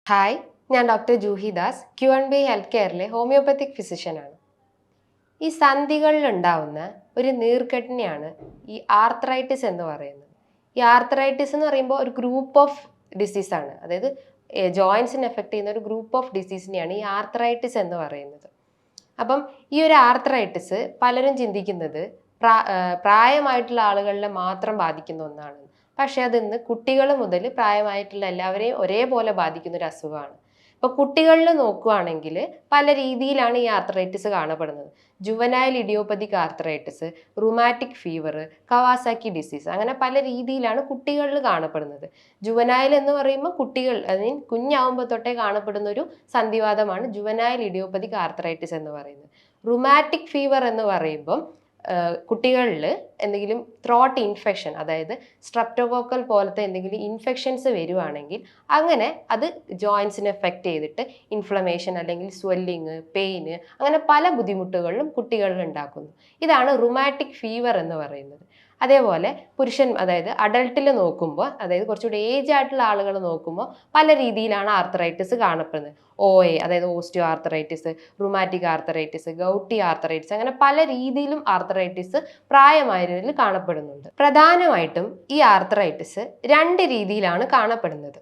Hi, ഞാൻ doctor Juhi Das, Q&B health കെയറിലെ homeopathic ഫിസിഷ്യനാണ്. ഈ സന്ധികളിൽ ഉണ്ടാവുന്ന ഒരു നീർക്കെട്ടിനെയാണ് ഈ ആർത്രൈറ്റിസ് എന്ന് പറയുന്നത്. ഈ ആർത്രൈറ്റിസ് എന്ന് പറയുമ്പോൾ ഒരു ഗ്രൂപ്പ് ഓഫ് ഡിസീസാണ്. അതായത് ജോയിൻസിനെ എഫക്ട് ചെയ്യുന്ന ഒരു ഗ്രൂപ്പ് ഓഫ് ഡിസീസിനെയാണ് ഈ ആർത്രൈറ്റിസ് എന്ന് പറയുന്നത്. അപ്പം ഈ ഒരു ആർത്രൈറ്റിസ് പലരും ചിന്തിക്കുന്നത് പ്രായമായിട്ടുള്ള ആളുകളിലെ മാത്രം ബാധിക്കുന്ന ഒന്നാണ്. പക്ഷെ അതിന്ന് കുട്ടികൾ മുതൽ പ്രായമായിട്ടുള്ള എല്ലാവരെയും ഒരേപോലെ ബാധിക്കുന്ന ഒരു അസുഖമാണ്. ഇപ്പൊ കുട്ടികളിൽ നോക്കുകയാണെങ്കിൽ പല രീതിയിലാണ് ഈ ആർത്രൈറ്റിസ് കാണപ്പെടുന്നത്. Juvenile idiopathic arthritis, rheumatic fever, Kawasaki disease, അങ്ങനെ പല രീതിയിലാണ് കുട്ടികളിൽ കാണപ്പെടുന്നത്. ജുവനൈൽ എന്ന് പറയുമ്പോൾ കുട്ടികൾ കുഞ്ഞാവുമ്പോൾ തൊട്ടേ കാണപ്പെടുന്ന ഒരു സന്ധിവാതമാണ് ജുവനൈൽ ഇഡിയോപ്പതിക് ആർത്രൈറ്റിസ് എന്ന് പറയുന്നത്. റുമാറ്റിക് ഫീവർ എന്ന് പറയുമ്പം കുട്ടികളിൽ എന്തെങ്കിലും ത്രോട്ട് ഇൻഫെക്ഷൻ, അതായത് സ്ട്രെപ്റ്റോകോക്കൽ പോലത്തെ എന്തെങ്കിലും ഇൻഫെക്ഷൻസ് വരുവാണെങ്കിൽ അങ്ങനെ അത് ജോയിൻസിനെ എഫക്റ്റ് ചെയ്തിട്ട് ഇൻഫ്ലമേഷൻ അല്ലെങ്കിൽ സ്വെല്ലിങ്, പെയിന്, അങ്ങനെ പല ബുദ്ധിമുട്ടുകളിലും കുട്ടികളിൽ ഉണ്ടാക്കുന്നു. ഇതാണ് റുമാറ്റിക് ഫീവർ എന്ന് പറയുന്നത്. അതേപോലെ അതായത് അഡൾട്ടിൽ നോക്കുമ്പോൾ, അതായത് കുറച്ചുകൂടി ഏജ് ആയിട്ടുള്ള ആളുകൾ നോക്കുമ്പോൾ പല രീതിയിലാണ് ആർത്രൈറ്റിസ് കാണപ്പെടുന്നത്. അതായത് osteo arthritis, rheumatic arthritis, gouty arthritis, അങ്ങനെ പല രീതിയിലും ആർത്രൈറ്റിസ് പ്രായമായവരിൽ കാണപ്പെടുന്നുണ്ട്. പ്രധാനമായിട്ടും ഈ ആർത്രൈറ്റിസ് രണ്ട് രീതിയിലാണ് കാണപ്പെടുന്നത്.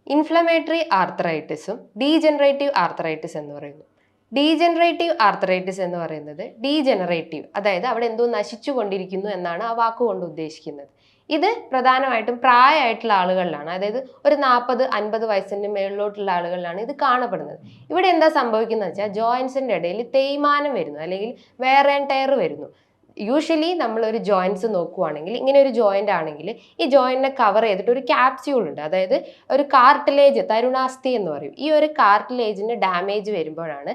ഇൻഫ്ലമേറ്ററി ആർത്രൈറ്റിസും ഡീജനറേറ്റീവ് ആർത്രൈറ്റിസ് എന്ന് പറയുന്നു. ഡീജനറേറ്റീവ് ആർത്രൈറ്റിസ് എന്ന് പറയുന്നത് ഡീജനറേറ്റീവ്, അതായത് അവിടെ എന്തോ നശിച്ചു കൊണ്ടിരിക്കുന്നു എന്നാണ് ആ വാക്കുകൊണ്ട് ഉദ്ദേശിക്കുന്നത്. ഇത് പ്രധാനമായിട്ടും പ്രായമായിട്ടുള്ള ആളുകളിലാണ്, അതായത് ഒരു 40-50 വയസ്സിന് മേളിലോട്ടുള്ള ആളുകളിലാണ് ഇത് കാണപ്പെടുന്നത്. ഇവിടെ എന്താ സംഭവിക്കുന്നത് വെച്ചാൽ ജോയിൻസിന്റെ ഇടയിൽ തേയ്മാനം വരുന്നു, അല്ലെങ്കിൽ വെയർ ആൻഡ് ടയർ വരുന്നു. യൂഷ്വലി നമ്മളൊരു ജോയിൻസ് നോക്കുവാണെങ്കിൽ, ഇങ്ങനെ ഒരു ജോയിന്റ് ആണെങ്കിൽ ഈ ജോയിന്റിനെ കവർ ചെയ്തിട്ട് ഒരു ക്യാപ്സ്യൂൾ ഉണ്ട്, അതായത് ഒരു കാർട്ടിലേജ്, തരുണാസ്ഥി എന്ന് പറയും. ഈ ഒരു കാർട്ടിലേജിന് ഡാമേജ് വരുമ്പോഴാണ്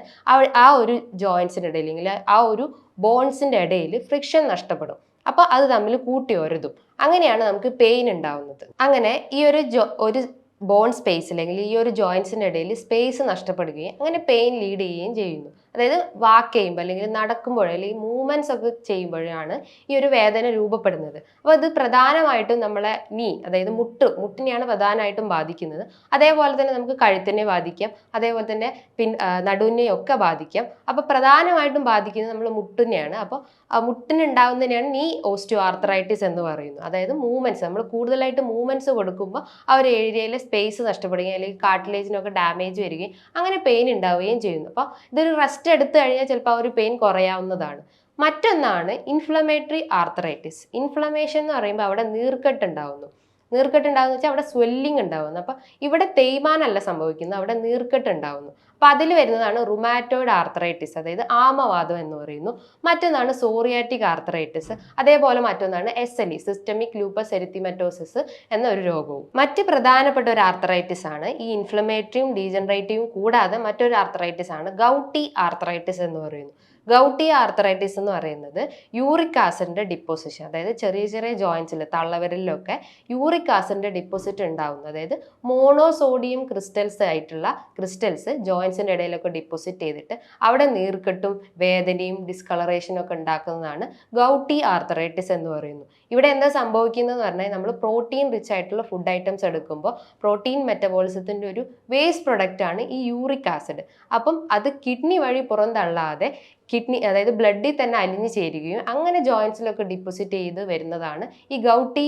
ആ ഒരു ജോയിൻസിന്റെ ഇടയിൽ, അല്ലെങ്കിൽ ആ ഒരു ബോൺസിന്റെ ഇടയിൽ ഫ്രിക്ഷൻ നഷ്ടപ്പെടും. അപ്പോൾ അത് തമ്മിൽ കൂട്ടി ഒരതും, അങ്ങനെയാണ് നമുക്ക് പെയിൻ ഉണ്ടാവുന്നത്. അങ്ങനെ ഈ ഒരു ബോൺ സ്പേസ്, അല്ലെങ്കിൽ ഈ ഒരു ജോയിൻസിന്റെ ഇടയിൽ സ്പേസ് നഷ്ടപ്പെടുകയും അങ്ങനെ പെയിൻ ലീഡ് ചെയ്യുകയും ചെയ്യുന്നു. അതായത് വാക്ക് ചെയ്യുമ്പോൾ, അല്ലെങ്കിൽ നടക്കുമ്പോൾ, അല്ലെങ്കിൽ മൂവ്മെന്റ്സ് ഒക്കെ ചെയ്യുമ്പോഴാണ് ഈ ഒരു വേദന രൂപപ്പെടുന്നത്. അപ്പോൾ ഇത് പ്രധാനമായിട്ടും നമ്മളെ അതായത് മുട്ടിനെയാണ് പ്രധാനമായിട്ടും ബാധിക്കുന്നത്. അതേപോലെ തന്നെ നമുക്ക് കഴുത്തിനെ ബാധിക്കാം, അതേപോലെ തന്നെ നടുവിനെയും ഒക്കെ ബാധിക്കാം. അപ്പോൾ പ്രധാനമായിട്ടും ബാധിക്കുന്നത് നമ്മൾ മുട്ടിനെയാണ്. അപ്പോൾ മുട്ടിനുണ്ടാവുന്നതിനെയാണ് ഓസ്റ്റിയോ ആർത്രൈറ്റിസ് എന്ന് പറയുന്നത്. അതായത് മൂവ്മെന്റ്സ്, നമ്മൾ കൂടുതലായിട്ട് മൂവ്മെന്റ്സ് കൊടുക്കുമ്പോൾ ആ ഒരു ഏരിയയിലെ സ്പേസ് നഷ്ടപ്പെടുകയും അല്ലെങ്കിൽ കാർട്ടിലേജിനൊക്കെ ഡാമേജ് വരികയും അങ്ങനെ പെയിൻ ഉണ്ടാവുകയും ചെയ്യുന്നു. അപ്പോൾ ഇതൊരു റെസ്റ്റ് എടുത്തു കഴിഞ്ഞാൽ ചിലപ്പോൾ ആ ഒരു പെയിൻ കുറയാവുന്നതാണ്. മറ്റൊന്നാണ് ഇൻഫ്ലമേറ്ററി ആർത്രൈറ്റിസ്. ഇൻഫ്ലമേഷൻ എന്ന് പറയുമ്പോൾ അവിടെ നീർക്കെട്ടുണ്ടാവുന്നു. നീർക്കെട്ടുണ്ടാകുന്ന വെച്ചാൽ അവിടെ സ്വെല്ലിംഗ് ഉണ്ടാവുന്നു. അപ്പം ഇവിടെ തേയ്മാനല്ല സംഭവിക്കുന്നത്, അവിടെ നീർക്കെട്ട് ഉണ്ടാവുന്നു. അപ്പം അതിൽ വരുന്നതാണ് റുമാറ്റോയിഡ് ആർത്രൈറ്റിസ്, അതായത് ആമവാദം എന്ന് പറയുന്നു. മറ്റൊന്നാണ് സോറിയാറ്റിക് ആർത്രൈറ്റിസ്. അതേപോലെ മറ്റൊന്നാണ് SLE, സിസ്റ്റമിക് ലൂപ്പസ് എരിത്തിമറ്റോസിസ് എന്ന ഒരു രോഗവും. മറ്റ് പ്രധാനപ്പെട്ട ഒരു ആർത്രൈറ്റിസ് ആണ് ഈ ഇൻഫ്ലമേറ്ററിയും ഡീജനറേറ്റീവും കൂടാതെ മറ്റൊരു ആർത്രൈറ്റിസ് ആണ് ഗൗട്ടി ആർത്രൈറ്റിസ് എന്ന് പറയുന്നു. ഗൗട്ടി ആർത്രൈറ്റിസ് എന്ന് പറയുന്നത് യൂറിക് ആസിഡിന്റെ ഡിപ്പോസിഷൻ, അതായത് ചെറിയ ചെറിയ ജോയിൻസിൽ, തള്ളവിരലിലൊക്കെ യൂറിക് ആസിഡിന്റെ ഡിപ്പോസിറ്റ് ഉണ്ടാവുന്നു. അതായത് മോണോസോഡിയം ക്രിസ്റ്റൽസ് ആയിട്ടുള്ള ക്രിസ്റ്റൽസ് ജോയിൻസിന്റെ ഇടയിലൊക്കെ ഡിപ്പോസിറ്റ് ചെയ്തിട്ട് അവിടെ നീർക്കെട്ടും വേദനയും ഡിസ്കളറേഷനും ഒക്കെ ഉണ്ടാക്കുന്നതാണ് ഗൗട്ടി ആർത്രൈറ്റിസ് എന്ന് പറയുന്നു. ഇവിടെ എന്താ സംഭവിക്കുന്നതെന്ന് പറഞ്ഞാൽ, നമ്മൾ പ്രോട്ടീൻ റിച്ച് ആയിട്ടുള്ള ഫുഡ് ഐറ്റംസ് എടുക്കുമ്പോൾ പ്രോട്ടീൻ മെറ്റബോളിസത്തിന്റെ ഒരു വേസ്റ്റ് പ്രൊഡക്റ്റ് ആണ് ഈ യൂറിക് ആസിഡ്. അപ്പം അത് കിഡ്നി വഴി പുറന്തള്ളാതെ അതായത് ബ്ലഡിൽ തന്നെ അലിഞ്ഞു ചേരുകയും അങ്ങനെ ജോയിൻസിലൊക്കെ ഡിപ്പോസിറ്റ് ചെയ്ത് വരുന്നതാണ് ഈ ഗൗട്ടി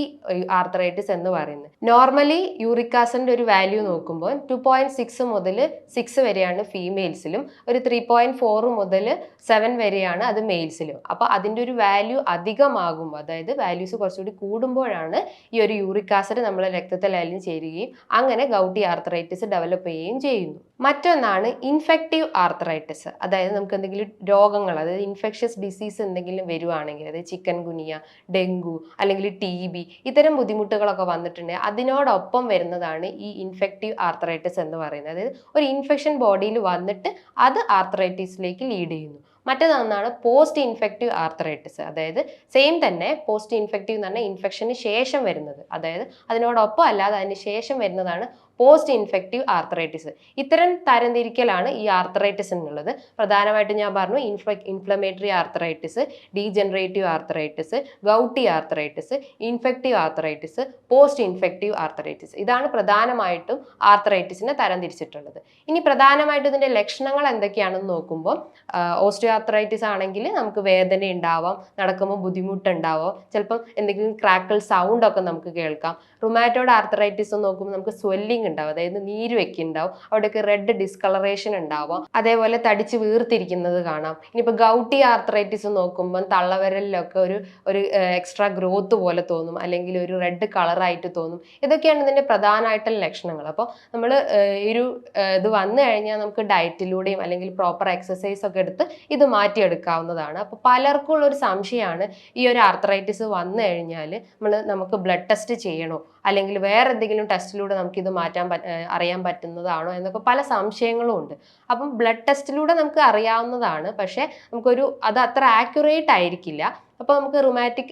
ആർത്രൈറ്റിസ് എന്ന് പറയുന്നത്. നോർമലി യൂറിക് ആസിഡിന്റെ ഒരു വാല്യൂ നോക്കുമ്പോൾ 2.6 മുതൽ 6 വരെയാണ് ഫീമെയിൽസിലും, ഒരു 3.4 മുതൽ 7 വരെയാണ് അത് മെയിൽസിലും. അപ്പോൾ അതിൻ്റെ ഒരു വാല്യൂ അധികമാകുമ്പോൾ, അതായത് വാല്യൂസ് കുറച്ചുകൂടി കൂടുമ്പോഴാണ് ഈ ഒരു യൂറിക് ആസിഡ് നമ്മളെ രക്തത്തിൽ അലിഞ്ഞു ചേരുകയും അങ്ങനെ ഗൗട്ടി ആർത്രൈറ്റിസ് ഡെവലപ്പ് ചെയ്യുകയും ചെയ്യുന്നു. മറ്റൊന്നാണ് ഇൻഫെക്റ്റീവ് ആർത്രൈറ്റിസ്. അതായത് നമുക്ക് എന്തെങ്കിലും രോഗങ്ങൾ, അതായത് ഇൻഫെക്ഷ്യസ് ഡിസീസ് എന്തെങ്കിലും വരുവാണെങ്കിൽ, അതായത് ചിക്കൻ ഗുനിയ, ഡെങ്കു അല്ലെങ്കിൽ TB, ഇത്തരം ബുദ്ധിമുട്ടുകളൊക്കെ വന്നിട്ടുണ്ടെങ്കിൽ അതിനോടൊപ്പം വരുന്നതാണ് ഈ ഇൻഫെക്റ്റീവ് ആർത്രൈറ്റിസ് എന്ന് പറയുന്നത്. അതായത് ഒരു ഇൻഫെക്ഷൻ ബോഡിയിൽ വന്നിട്ട് അത് ആർത്രൈറ്റിസിലേക്ക് ലീഡ് ചെയ്യുന്നു. മറ്റൊന്നാണ് പോസ്റ്റ് ഇൻഫെക്റ്റീവ് ആർത്രൈറ്റിസ്. അതായത് സെയിം തന്നെ, പോസ്റ്റ് ഇൻഫെക്റ്റീവ് എന്ന് പറഞ്ഞാൽ ഇൻഫെക്ഷന് ശേഷം വരുന്നത്, അതായത് അതിനോടൊപ്പം അല്ലാതെ അതിന് ശേഷം വരുന്നതാണ് പോസ്റ്റ് ഇൻഫെക്റ്റീവ് ആർത്രൈറ്റിസ്. ഇത്തരം തരംതിരിക്കലാണ് ഈ ആർത്രൈറ്റിസ് എന്നുള്ളത്. പ്രധാനമായിട്ടും ഞാൻ പറഞ്ഞു inflammatory arthritis, degenerative arthritis, gouty arthritis, infective arthritis, post infective arthritis. ഇതാണ് പ്രധാനമായിട്ടും ആർത്രൈറ്റിസിനെ തരംതിരിച്ചിട്ടുള്ളത്. ഇനി പ്രധാനമായിട്ടും ഇതിന്റെ ലക്ഷണങ്ങൾ എന്തൊക്കെയാണെന്ന് നോക്കുമ്പോൾ ഓസ്റ്റിയോ ആർത്രൈറ്റിസ് ആണെങ്കിൽ നമുക്ക് വേദന ഉണ്ടാവാം, നടക്കുമ്പോൾ ബുദ്ധിമുട്ടുണ്ടാവാം, ചിലപ്പം എന്തെങ്കിലും ക്രാക്കിൾ സൗണ്ട് ഒക്കെ നമുക്ക് കേൾക്കാം. റുമാറ്റോയ്ഡ് ആർത്രൈറ്റിസ് നോക്കുമ്പോൾ നമുക്ക് സ്വെല്ലിംഗ് ഉണ്ടാവും, അതായത് നീര് വെക്കുന്നുണ്ടാവും, അവിടെയൊക്കെ റെഡ് ഡിസ്കളറേഷൻ ഉണ്ടാവാം, അതേപോലെ തടിച്ച് വീർത്തിരിക്കുന്നത് കാണാം. ഇനിയിപ്പോൾ ഗൗട്ടി ആർത്രൈറ്റിസ് നോക്കുമ്പോൾ തള്ളവിരലിലൊക്കെ ഒരു എക്സ്ട്രാ ഗ്രോത്ത് പോലെ തോന്നും, അല്ലെങ്കിൽ ഒരു റെഡ് കളറായിട്ട് തോന്നും. ഇതൊക്കെയാണ് ഇതിന്റെ പ്രധാനമായിട്ടുള്ള ലക്ഷണങ്ങൾ. അപ്പോൾ നമ്മൾ ഇത് വന്നു കഴിഞ്ഞാൽ നമുക്ക് ഡയറ്റിലൂടെയും അല്ലെങ്കിൽ പ്രോപ്പർ എക്സസൈസ് ഒക്കെ എടുത്ത് ഇത് മാറ്റിയെടുക്കാവുന്നതാണ്. അപ്പോൾ പലർക്കും ഉള്ള ഒരു സംശയമാണ്, ഈ ഒരു ആർത്രൈറ്റിസ് വന്നു കഴിഞ്ഞാൽ നമുക്ക് ബ്ലഡ് ടെസ്റ്റ് ചെയ്യണോ, അല്ലെങ്കിൽ വേറെ എന്തെങ്കിലും ടെസ്റ്റിലൂടെ നമുക്ക് ഇത് അറിയാൻ പറ്റുന്നതാണോ എന്നൊക്കെ പല സംശയങ്ങളും ഉണ്ട്. അപ്പം ബ്ലഡ് ടെസ്റ്റിലൂടെ നമുക്ക് അറിയാവുന്നതാണ്, പക്ഷെ അത് അത്ര ആക്യുറേറ്റ് ആയിരിക്കില്ല. അപ്പോൾ നമുക്ക് റുമാറ്റിക്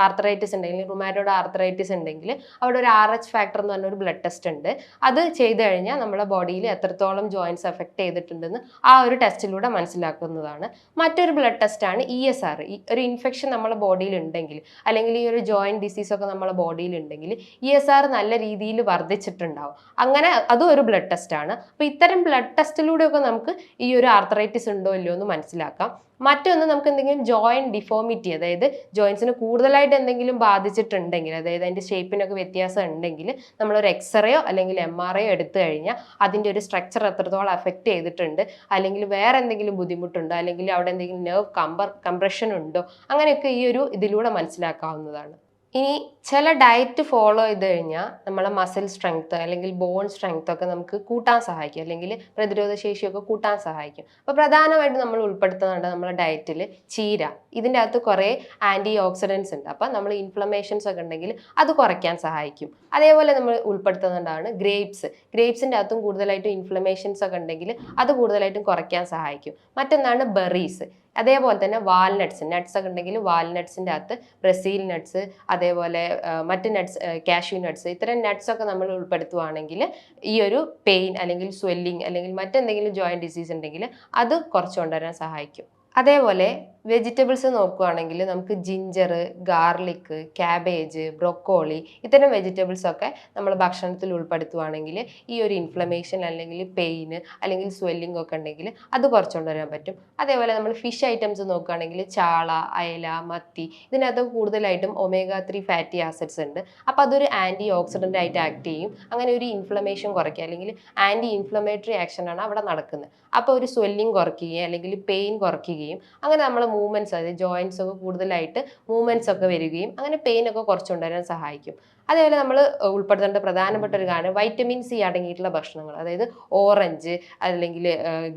ആർത്രൈറ്റിസ് ഉണ്ടെങ്കിൽ, റുമാറ്റോയ്ഡ് ആർത്രൈറ്റിസ് ഉണ്ടെങ്കിൽ അവിടെ ഒരു RH ഫാക്ടർ എന്ന് പറഞ്ഞ ഒരു ബ്ലഡ് ടെസ്റ്റ് ഉണ്ട്. അത് ചെയ്ത് കഴിഞ്ഞാൽ നമ്മുടെ ബോഡിയിൽ എത്രത്തോളം ജോയിൻറ്റ്സ് എഫക്ട് ചെയ്തിട്ടുണ്ടെന്ന് ആ ഒരു ടെസ്റ്റിലൂടെ മനസ്സിലാക്കുന്നതാണ്. മറ്റൊരു ബ്ലഡ് ടെസ്റ്റാണ് ESR. ഒരു ഇൻഫെക്ഷൻ നമ്മുടെ ബോഡിയിൽ ഉണ്ടെങ്കിൽ, അല്ലെങ്കിൽ ഈ ഒരു ജോയിൻറ്റ് ഡിസീസ് ഒക്കെ നമ്മുടെ ബോഡിയിൽ ഉണ്ടെങ്കിൽ ESR നല്ല രീതിയിൽ വർദ്ധിച്ചിട്ടുണ്ടാവും. അങ്ങനെ അതും ഒരു ബ്ലഡ് ടെസ്റ്റാണ്. അപ്പോൾ ഇത്തരം ബ്ലഡ് ടെസ്റ്റിലൂടെയൊക്കെ നമുക്ക് ഈ ഒരു ആർത്രൈറ്റിസ് ഉണ്ടോ ഇല്ലയോ എന്ന് മനസ്സിലാക്കാം. മറ്റൊന്ന്, നമുക്ക് എന്തെങ്കിലും ജോയിന്റ് ഡിഫോമിറ്റി, അതായത് ജോയിൻസിന് കൂടുതലായിട്ട് എന്തെങ്കിലും ബാധിച്ചിട്ടുണ്ടെങ്കിൽ, അതായത് അതിന്റെ ഷേപ്പിനൊക്കെ വ്യത്യാസം ഉണ്ടെങ്കിൽ നമ്മളൊരു എക്സ്റേയോ അല്ലെങ്കിൽ MRIയോ എടുത്തു കഴിഞ്ഞാൽ അതിന്റെ ഒരു സ്ട്രക്ചർ എത്രത്തോളം എഫക്ട് ചെയ്തിട്ടുണ്ട്, അല്ലെങ്കിൽ വേറെ എന്തെങ്കിലും ബുദ്ധിമുട്ടുണ്ടോ, അല്ലെങ്കിൽ അവിടെ എന്തെങ്കിലും നെർവ് കംപ്രഷൻ ഉണ്ടോ, അങ്ങനെയൊക്കെ ഈ ഒരു ഇതിലൂടെ മനസ്സിലാക്കാവുന്നതാണ്. ഇനി ചില ഡയറ്റ് ഫോളോ ചെയ്ത് കഴിഞ്ഞാൽ നമ്മളെ മസിൽ സ്ട്രെങ്ത് അല്ലെങ്കിൽ ബോൺ സ്ട്രെങ്ത് ഒക്കെ നമുക്ക് കൂട്ടാൻ സഹായിക്കും, അല്ലെങ്കിൽ പ്രതിരോധ ശേഷിയൊക്കെ കൂട്ടാൻ സഹായിക്കും. അപ്പോൾ പ്രധാനമായിട്ടും നമ്മൾ ഉൾപ്പെടുത്തുന്നുണ്ട് നമ്മുടെ ഡയറ്റിൽ ചീര. ഇതിൻ്റെ അകത്ത് കുറേ ആൻറ്റി ഓക്സിഡൻസ് ഉണ്ട്. അപ്പം നമ്മൾ ഇൻഫ്ലമേഷൻസ് ഒക്കെ ഉണ്ടെങ്കിൽ അത് കുറയ്ക്കാൻ സഹായിക്കും. അതേപോലെ നമ്മൾ ഉൾപ്പെടുത്തുന്നുണ്ടാണ് ഗ്രേപ്സിൻ്റെ അകത്തും കൂടുതലായിട്ടും ഇൻഫ്ലമേഷൻസ് ഒക്കെ ഉണ്ടെങ്കിൽ അത് കൂടുതലായിട്ടും കുറയ്ക്കാൻ സഹായിക്കും. മറ്റൊന്നാണ് ബെറീസ്. അതേപോലെ തന്നെ നട്ട്സ് ഒക്കെ ഉണ്ടെങ്കിൽ വാൽനട്ട്സിൻ്റെ അകത്ത് ബ്രസീൽ നട്ട്സ്, അതേപോലെ മറ്റ് നട്ട്സ്, കാഷ്യൂ നട്ട്സ്, ഇത്തരം നട്ട്സ് ഒക്കെ നമ്മൾ ഉൾപ്പെടുത്തുവാണെങ്കിൽ ഈ ഒരു പെയിൻ അല്ലെങ്കിൽ സ്വെല്ലിംഗ് അല്ലെങ്കിൽ മറ്റെന്തെങ്കിലും ജോയിന്റ് ഡിസീസ് ഉണ്ടെങ്കിൽ അത് കുറച്ച് കൊണ്ടുവരാൻ സഹായിക്കും. അതേപോലെ വെജിറ്റബിൾസ് നോക്കുകയാണെങ്കിൽ നമുക്ക് ജിഞ്ചർ, ഗാർലിക്, ക്യാബേജ്, ബ്രൊക്കോളി, ഇത്തരം വെജിറ്റബിൾസ് ഒക്കെ നമ്മൾ ഭക്ഷണത്തിൽ ഉൾപ്പെടുത്തുവാണെങ്കിൽ ഈ ഒരു ഇൻഫ്ലമേഷൻ അല്ലെങ്കിൽ പെയിന് അല്ലെങ്കിൽ സ്വെല്ലിംഗ് ഒക്കെ ഉണ്ടെങ്കിൽ അത് കുറച്ചുകൊണ്ട് വരാൻ പറ്റും. അതേപോലെ നമ്മൾ ഫിഷ് ഐറ്റംസ് നോക്കുകയാണെങ്കിൽ ചാള, അയല, മത്തി, ഇതിനകത്ത് കൂടുതലായിട്ടും omega-3 ഫാറ്റി ആസിഡ്സ് ഉണ്ട്. അപ്പോൾ അതൊരു ആൻറ്റി ഓക്സിഡൻ്റ് ആയിട്ട് ആക്ട് ചെയ്യും. അങ്ങനെ ഒരു ഇൻഫ്ലമേഷൻ കുറയ്ക്കുക, അല്ലെങ്കിൽ ആൻറ്റി ഇൻഫ്ലമേറ്ററി ആക്ഷനാണ് അവിടെ നടക്കുന്നത്. അപ്പോൾ ഒരു സ്വെല്ലിംഗ് കുറയ്ക്കുകയും അല്ലെങ്കിൽ പെയിൻ കുറയ്ക്കുകയും, അങ്ങനെ നമ്മൾ മൂവ്മെൻറ്റ്സ്, അതായത് ജോയിൻറ്റ്സ് ഒക്കെ കൂടുതലായിട്ട് മൂവ്മെൻറ്റ്സ് ഒക്കെ വരികയും അങ്ങനെ പെയിൻ ഒക്കെ കുറച്ചുകൊണ്ടുവരാൻ സഹായിക്കും. അതേപോലെ നമ്മൾ ഉൾപ്പെടുത്തേണ്ട പ്രധാനപ്പെട്ട ഒരു കാര്യം വൈറ്റമിൻ സി അടങ്ങിയിട്ടുള്ള ഭക്ഷണങ്ങൾ, അതായത് ഓറഞ്ച് അല്ലെങ്കിൽ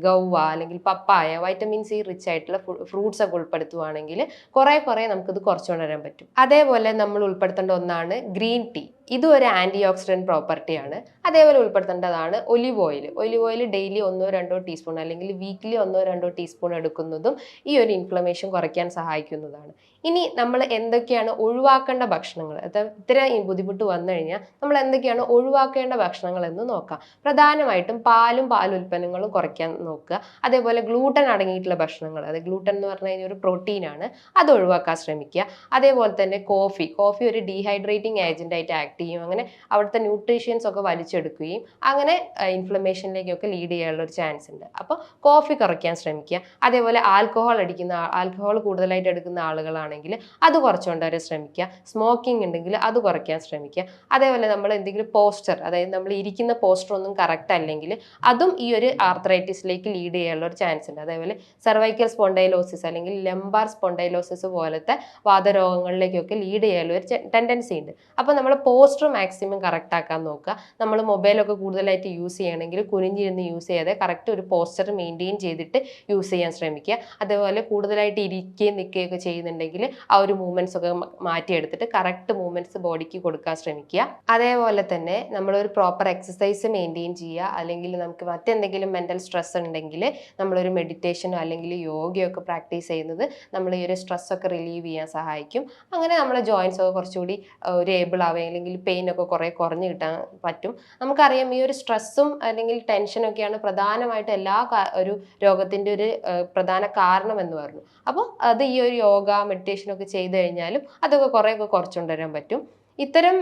ഗൗവ അല്ലെങ്കിൽ പപ്പായ, വൈറ്റമിൻ സി റിച്ച് ആയിട്ടുള്ള ഫ്രൂട്ട്സ് ഒക്കെ ഉൾപ്പെടുത്തുവാണെങ്കിൽ കുറേ നമുക്കിത് കുറച്ചുകൊണ്ടുവരാൻ പറ്റും. അതേപോലെ നമ്മൾ ഉൾപ്പെടുത്തേണ്ട ഒന്നാണ് ഗ്രീൻ ടീ. ഇതും ഒരു ആൻറ്റി ഓക്സിഡൻറ്റ് പ്രോപ്പർട്ടിയാണ്. അതേപോലെ ഉൾപ്പെടുത്തേണ്ടതാണ് ഒലിവ് ഓയിൽ ഡെയിലി 1-2 ടീസ്പൂൺ അല്ലെങ്കിൽ വീക്ക്ലി 1-2 ടീസ്പൂൺ എടുക്കുന്നതും ഈ ഒരു ഇൻഫ്ലമേഷൻ കുറയ്ക്കാൻ സഹായിക്കുന്നതാണ്. ഇനി നമ്മൾ എന്തൊക്കെയാണ് ഒഴിവാക്കേണ്ട ഭക്ഷണങ്ങൾ, ഇത്തരം ബുദ്ധിമുട്ട് വന്നു കഴിഞ്ഞാൽ നമ്മൾ എന്തൊക്കെയാണ് ഒഴിവാക്കേണ്ട ഭക്ഷണങ്ങൾ എന്ന് നോക്കാം. പ്രധാനമായിട്ടും പാലുൽപ്പന്നങ്ങളും കുറയ്ക്കാൻ നോക്കുക. അതേപോലെ ഗ്ലൂട്ടൻ അടങ്ങിയിട്ടുള്ള ഭക്ഷണങ്ങൾ, അത് ഗ്ലൂട്ടൻ എന്ന് പറഞ്ഞു കഴിഞ്ഞാൽ ഒരു പ്രോട്ടീനാണ്, അത് ഒഴിവാക്കാൻ ശ്രമിക്കുക. അതേപോലെ തന്നെ കോഫി ഒരു ഡീഹൈഡ്രേറ്റിംഗ് ഏജന്റ് ആയിട്ട് ആക്ട് ചെയ്യും. അങ്ങനെ അവിടുത്തെ ന്യൂട്രീഷ്യൻസ് ഒക്കെ വലിച്ചെടുക്കുകയും അങ്ങനെ ഇൻഫ്ലമേഷനിലേക്കൊക്കെ ലീഡ് ചെയ്യാനുള്ള ഒരു ചാൻസ് ഉണ്ട്. അപ്പോൾ കോഫി കുറയ്ക്കാൻ ശ്രമിക്കുക. അതേപോലെ ആൽക്കഹോൾ കൂടുതലായിട്ട് എടുക്കുന്ന ആളുകളാണെങ്കിൽ അത് കുറച്ചുകൊണ്ട് വരെ ശ്രമിക്കുക. സ്മോക്കിംഗ് ഉണ്ടെങ്കിൽ അത് കുറയ്ക്കാൻ ശ്രമിക്കുക. അതേപോലെ നമ്മൾ എന്തെങ്കിലും പോസ്ചർ, അതായത് നമ്മൾ ഇരിക്കുന്ന പോസ്ചർ ഒന്നും കറക്റ്റ് അല്ലെങ്കിൽ അതും ഈ ഒരു ആർത്രൈറ്റിസിലേക്ക് ലീഡ് ചെയ്യാനുള്ള ഒരു ചാൻസ് ഉണ്ട്. അതേപോലെ സെർവൈക്കൽ സ്പോണ്ടൈലോസിസ് അല്ലെങ്കിൽ ലംബാർ സ്പോണ്ടൈലോസിസ് പോലത്തെ വാതരോഗങ്ങളിലേക്കൊക്കെ ലീഡ് ചെയ്യാനുള്ള ഒരു ടെൻഡൻസി ഉണ്ട്. അപ്പോൾ നമ്മൾ പോസ്ചർ മാക്സിമം കറക്റ്റ് ആക്കാൻ നോക്കുക. നമ്മൾ മൊബൈലൊക്കെ കൂടുതലായിട്ട് യൂസ് ചെയ്യണമെങ്കിൽ കുനിഞ്ഞിരുന്ന് യൂസ് ചെയ്യാതെ കറക്റ്റ് ഒരു പോസ്ചർ മെയിൻറ്റെയിൻ ചെയ്തിട്ട് യൂസ് ചെയ്യാൻ ശ്രമിക്കുക. അതേപോലെ കൂടുതലായിട്ട് ഇരിക്കുകയും നിൽക്കുകയൊക്കെ ചെയ്യുന്നുണ്ടെങ്കിൽ ആ ഒരു മൂവ്മെന്റ്സ് ഒക്കെ മാറ്റിയെടുത്തിട്ട് കറക്റ്റ് മൂവ്മെന്റ്സ് ബോഡിക്ക് കൊടുക്കാൻ ശ്രമിക്കുക. അതേപോലെ തന്നെ നമ്മളൊരു പ്രോപ്പർ എക്സസൈസ് മെയിൻറ്റെയിൻ ചെയ്യുക. അല്ലെങ്കിൽ നമുക്ക് മറ്റെന്തെങ്കിലും മെന്റൽ സ്ട്രെസ് ഉണ്ടെങ്കിൽ നമ്മളൊരു മെഡിറ്റേഷനോ അല്ലെങ്കിൽ യോഗയൊക്കെ പ്രാക്ടീസ് ചെയ്യുന്നത് നമ്മൾ ഈ ഒരു സ്ട്രെസ് ഒക്കെ റിലീവ് ചെയ്യാൻ സഹായിക്കും. അങ്ങനെ നമ്മളെ ജോയിൻസ് ഒക്കെ കുറച്ചുകൂടി ഒരു ഏബിൾ ആവുക അല്ലെങ്കിൽ പെയിൻ ഒക്കെ കുറഞ്ഞു കിട്ടാൻ പറ്റും. നമുക്കറിയാം ഈ ഒരു സ്ട്രെസ്സും അല്ലെങ്കിൽ ടെൻഷനൊക്കെയാണ് പ്രധാനമായിട്ട് ഒരു രോഗത്തിൻ്റെ ഒരു പ്രധാന കാരണം എന്ന് പറഞ്ഞു. അപ്പോൾ അത് ഈ ഒരു യോഗ മെഡിറ്റേഷനൊക്കെ ചെയ്ത് കഴിഞ്ഞാലും അതൊക്കെ കുറേയൊക്കെ കുറച്ചുകൊണ്ടുവരാൻ പറ്റും. ഇത്തരം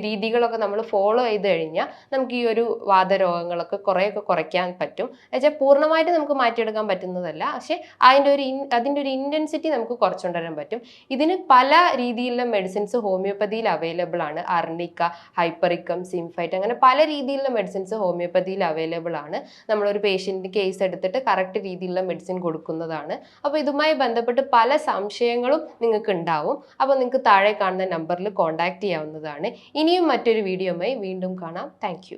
രീതികളൊക്കെ നമ്മൾ ഫോളോ ചെയ്ത് കഴിഞ്ഞാൽ നമുക്ക് ഈ ഒരു വാതരോഗങ്ങളൊക്കെ കുറേയൊക്കെ കുറയ്ക്കാൻ പറ്റും. എന്നുവെച്ചാൽ പൂർണ്ണമായിട്ട് നമുക്ക് മാറ്റിയെടുക്കാൻ പറ്റുന്നതല്ല, പക്ഷേ അതിൻ്റെ ഒരു ഇൻറ്റൻസിറ്റി നമുക്ക് കുറച്ചുകൊണ്ടുവരാൻ പറ്റും. ഇതിന് പല രീതിയിലുള്ള മെഡിസിൻസ് ഹോമിയോപ്പതിയിൽ അവൈലബിൾ ആണ്. അർണിക്ക, ഹൈപ്പറിക്കം, സിംഫൈറ്റ്, അങ്ങനെ പല രീതിയിലുള്ള മെഡിസിൻസ് ഹോമിയോപ്പതിയിൽ അവൈലബിൾ ആണ്. നമ്മളൊരു പേഷ്യൻറ്റിന് കേസ് എടുത്തിട്ട് കറക്റ്റ് രീതിയിലുള്ള മെഡിസിൻ കൊടുക്കുന്നതാണ്. അപ്പോൾ ഇതുമായി ബന്ധപ്പെട്ട് പല സംശയങ്ങളും നിങ്ങൾക്ക് ഉണ്ടാവും. അപ്പോൾ നിങ്ങൾക്ക് താഴെ കാണുന്ന നമ്പറിൽ കോൺടാക്ട് ചെയ്യാവുന്നതാണ്. ഇനിയും മറ്റൊരു വീഡിയോയുമായി വീണ്ടും കാണാം. Thank you.